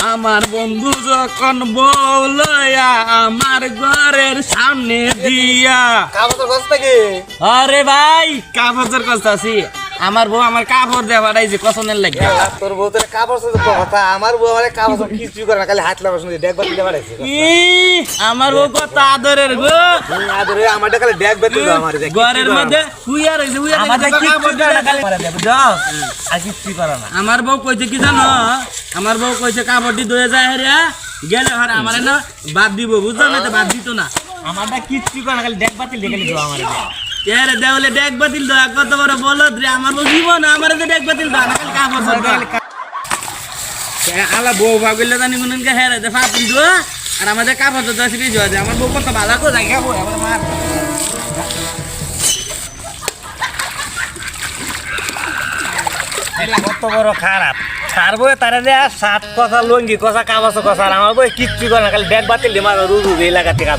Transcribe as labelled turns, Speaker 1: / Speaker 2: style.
Speaker 1: আমার বন্ধু যখন বউ লইয়া আমার ঘরের সামনে দিয়া
Speaker 2: কাগজের কথা কি
Speaker 1: আরে ভাই কাপড়ের কথা আছি আমার বউ আমার কাপড় দেয়া পাঠাইছে কসনের লাগে
Speaker 2: তোর বউ তোর কাপড় তো কথা আমার বউ আমার কাপড় কিছু করে না খালি হাত লাগা শুনে ড্যাগ বাতি বাড়াইছে
Speaker 1: আমার বউ কত আদরের গো
Speaker 2: আদরে আমারটা খালি ড্যাগ বাতি দাও আমার
Speaker 1: ঘরের মধ্যে হুইয়া রইছে হুইয়া
Speaker 2: আমাদের কাপড় দেয়া না খালি মারা দেব যাও আর কিছু করে না
Speaker 1: আমার বউ কইছে কি জানো আমার বউ কইছে কাপড়টি ধুয়ে যায় হেরিয়া গেলে হারে আমারে না বাদ দিব বুঝছো না তো বাদ দিত না
Speaker 2: আমারটা কিছু করে না খালি ড্যাগ বাতি দেখে দাও আমার
Speaker 1: এরে দেওলে ডেক বাতিল দা কত বড় বলদ রে আমার বউ জীবন আমার তো ডেক বাতিল দা না কাপড় আলা বউ ভাগলে জানি মনে কে হেরে দে ফাপ দিও আর আমাদের কাপড় তো দশ বিশ হয়ে যায় আমার বউ কত ভালো কো জায়গা বউ আমার মার
Speaker 2: কত বড় খারাপ ছাড়বো তারে দে সাত কথা লঙ্গি কথা কাবাস কথা আমার বই কিচ্ছু করে না খালি ড্যাগ বাতিল দিয়ে মার রুজু এলাকা থেকে